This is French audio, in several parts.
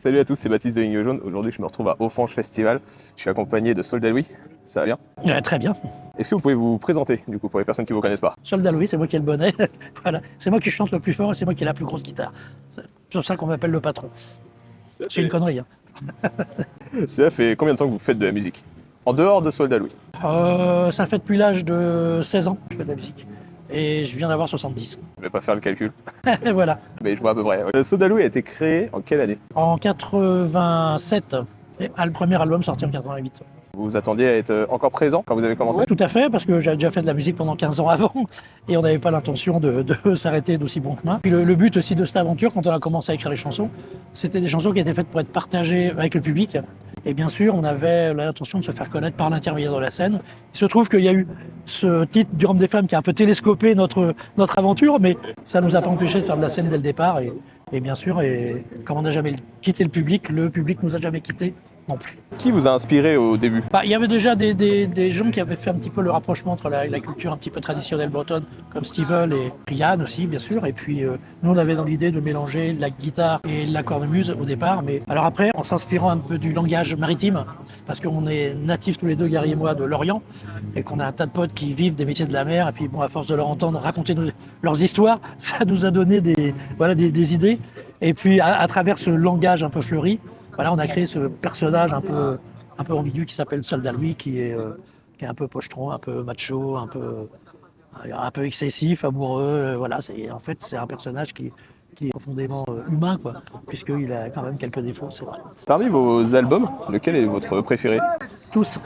Salut à tous, c'est Baptiste de Ligne Jaune. Aujourd'hui, je me retrouve à Offranche Festival. Je suis accompagné de Soldat Louis. Ça va bien? Très bien. Est-ce que vous pouvez vous présenter, du coup, pour les personnes qui ne vous connaissent pas? Soldat Louis, c'est moi qui ai le bonnet. Voilà. C'est moi qui chante le plus fort et c'est moi qui ai la plus grosse guitare. C'est pour ça qu'on m'appelle le patron. C'est une connerie. Ça fait combien de temps que vous faites de la musique? En dehors de Soldat Louis? Ça fait depuis l'âge de 16 ans que je fais de la musique. Et je viens d'avoir 70. Je vais pas faire le calcul, Et voilà. mais je vois à peu près. Le Soldat Louis a été créé en quelle année? En 87, et le premier album sorti en 88. Vous vous attendiez à être encore présent quand vous avez commencé? Tout à fait, parce que j'avais déjà fait de la musique pendant 15 ans avant et on n'avait pas l'intention de s'arrêter d'aussi bon chemin. Puis le but aussi de cette aventure, quand on a commencé à écrire les chansons, c'était des chansons qui étaient faites pour être partagées avec le public. Et bien sûr, on avait l'intention de se faire connaître par l'intermédiaire de la scène. Il se trouve qu'il y a eu ce titre du Rhum des femmes qui a un peu télescopé notre aventure, mais ça ne nous a pas empêché de faire de la scène dès le départ. Et bien sûr, comme on n'a jamais quitté le public nous a jamais quittés non plus. Qui vous a inspiré au début? Il y avait déjà des gens qui avaient fait un petit peu le rapprochement entre la culture un petit peu traditionnelle bretonne, comme Stevel et Ryan aussi, bien sûr. Et puis, nous, on avait dans l'idée de mélanger la guitare et la cornemuse au départ. Mais alors après, en s'inspirant un peu du langage maritime, parce qu'on est natifs tous les deux, Gary et moi, de l'Orient, et qu'on a un tas de potes qui vivent des métiers de la mer. Et puis, bon, à force de leur entendre raconter leurs histoires, ça nous a donné des idées. Et puis, à travers ce langage un peu fleuri, voilà, on a créé ce personnage un peu ambigu qui s'appelle Soldat Louis, qui est un peu pochetron, un peu macho, un peu excessif, amoureux. Voilà, en fait, c'est un personnage qui est profondément humain, quoi, puisqu'il a quand même quelques défauts, c'est vrai. Parmi vos albums, lequel est votre préféré? Tous.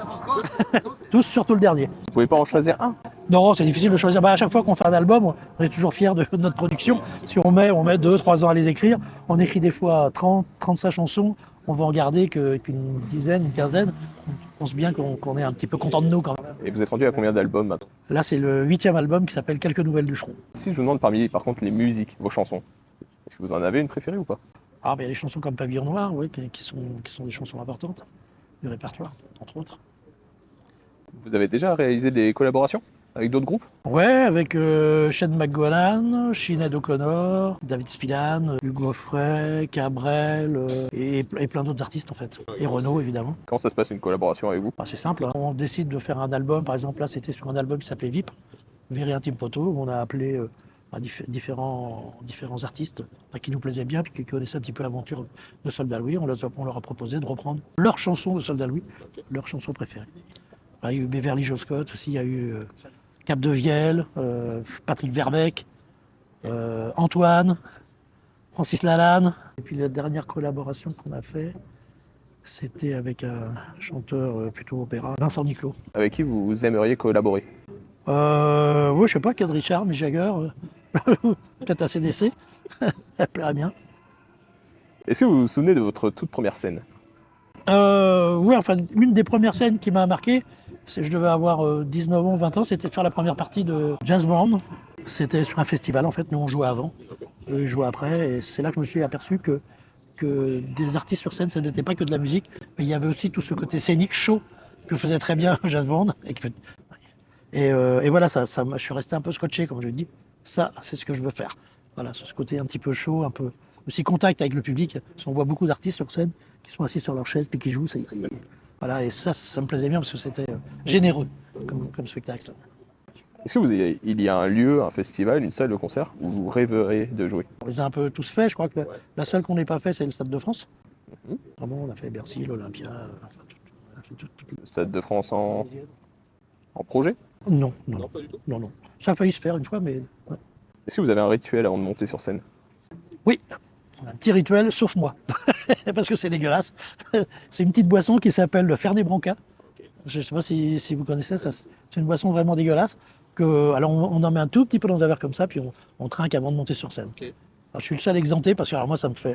Tous, surtout le dernier. Vous pouvez pas en choisir un? Non, c'est difficile de choisir. À chaque fois qu'on fait un album, on est toujours fiers de notre production. Si on met 2-3 ans à les écrire, on écrit des fois 30, 35 chansons. On va en garder qu'une dizaine, une quinzaine. On pense bien qu'on est un petit peu content de nous quand même. Et vous êtes rendu à combien d'albums maintenant? Là, c'est le 8e album qui s'appelle Quelques nouvelles du front. Si je vous demande parmi, par contre, les musiques, vos chansons, est-ce que vous en avez une préférée ou pas? Ah, il y a des chansons comme Pavillon Noir, oui, qui sont des chansons importantes du répertoire, entre autres. Vous avez déjà réalisé des collaborations avec d'autres groupes? Ouais, avec Shane McGowan, Sinead O'Connor, David Spillan, Hugo Frey, Cabrel et plein d'autres artistes en fait. Et Renaud évidemment. Comment ça se passe une collaboration avec vous? C'est simple, hein. On décide de faire un album, par exemple là c'était sur un album qui s'appelait VIP, Very Intime Photo, où on a appelé différents artistes qui nous plaisaient bien, puis qui connaissaient un petit peu l'aventure de Soldat Louis. On leur a proposé de reprendre leurs chansons de Soldat Louis, leurs chansons préférées. Là, il y a eu Beverly Joe Scott aussi, il y a eu Cap de Viel, Patrick Verbeek, Antoine, Francis Lalanne. Et puis la dernière collaboration qu'on a fait, c'était avec un chanteur plutôt opéra, Vincent Niclot. Avec qui vous aimeriez collaborer? Je sais pas, Keith Richards, Mick Jagger, peut-être ACDC, ça plairait bien. Est-ce que vous vous souvenez de votre toute première scène? Oui, enfin, une des premières scènes qui m'a marqué, je devais avoir 19 ans, 20 ans, c'était de faire la première partie de James Bond. C'était sur un festival, en fait, nous on jouait avant, eux ils jouaient après, et c'est là que je me suis aperçu que des artistes sur scène, ça n'était pas que de la musique, mais il y avait aussi tout ce côté scénique, chaud, que faisait très bien James Bond. Et voilà, je suis resté un peu scotché, comme je dis. Ça, c'est ce que je veux faire. Voilà, ce côté un petit peu chaud, un peu aussi contact avec le public. Parce qu'on voit beaucoup d'artistes sur scène qui sont assis sur leur chaise et qui jouent. Voilà, et ça me plaisait bien parce que c'était généreux comme spectacle. Est-ce que il y a un lieu, un festival, une salle de concert où vous rêverez de jouer? On les a un peu tous faits. Je crois que la seule qu'on n'ait pas fait, c'est le Stade de France. Vraiment, on a fait Bercy, l'Olympia. Le Stade de France en projet? Non. Ça a failli se faire une fois, mais... Ouais. Est-ce que vous avez un rituel avant de monter sur scène? Oui, un petit rituel, sauf moi, parce que c'est dégueulasse. C'est une petite boisson qui s'appelle le Fernet Branca. Je ne sais pas si vous connaissez ça. C'est une boisson vraiment dégueulasse. Alors on en met un tout petit peu dans un verre comme ça, puis on trinque avant de monter sur scène. Okay. Alors, je suis le seul exempté parce que alors, moi ça me fait...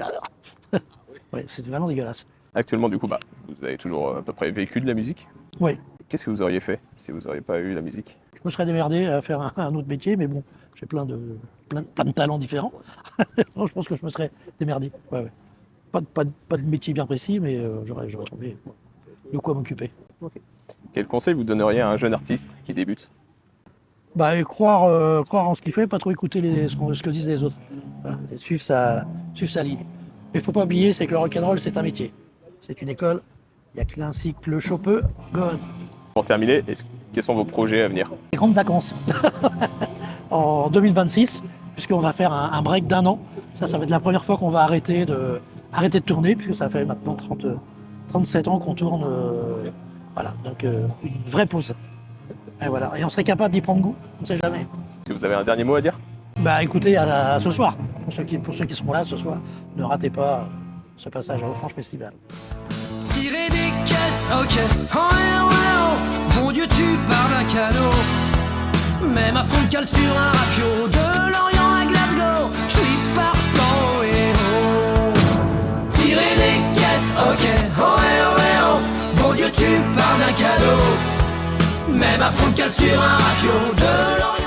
Ouais, c'est vraiment dégueulasse. Actuellement, du coup, vous avez toujours à peu près vécu de la musique? Oui. Qu'est-ce que vous auriez fait si vous n'auriez pas eu la musique? Je me serais démerdé à faire un autre métier, mais bon, j'ai plein de talents différents. Non, je pense que je me serais démerdé. Ouais. Pas de métier bien précis, mais j'aurais trouvé de quoi m'occuper. Okay. Quel conseil vous donneriez à un jeune artiste qui débute? Croire en ce qu'il fait, pas trop écouter ce que disent les autres. Voilà. Et suivre sa ligne. Mais il faut pas oublier, c'est que le rock'n'roll, c'est un métier. C'est une école. Il n'y a qu'un cycle chopeux. God. Pour terminer, quels sont vos projets à venir? Les grandes vacances. En 2026, puisqu'on va faire un break d'1 an. Ça va être la première fois qu'on va arrêter de tourner, puisque ça fait maintenant 37 ans qu'on tourne. Voilà, donc une vraie pause. Et voilà, et on serait capable d'y prendre goût, on ne sait jamais. Est-ce que vous avez un dernier mot à dire? Bah écoutez, à ce soir, pour ceux qui seront là ce soir, ne ratez pas ce passage à Offranche Festival. Tirer des caisses, ok, oh, ouais, oh. Mon Dieu, tu pars d'un canot. Même à fond de cale sur un rafio. De Lorient à Glasgow, je suis partant, et oh. Tirer des caisses, ok, oh, ouais, oh. Mon Dieu, tu pars d'un canot. Même à fond de cale sur un rafio. De Lorient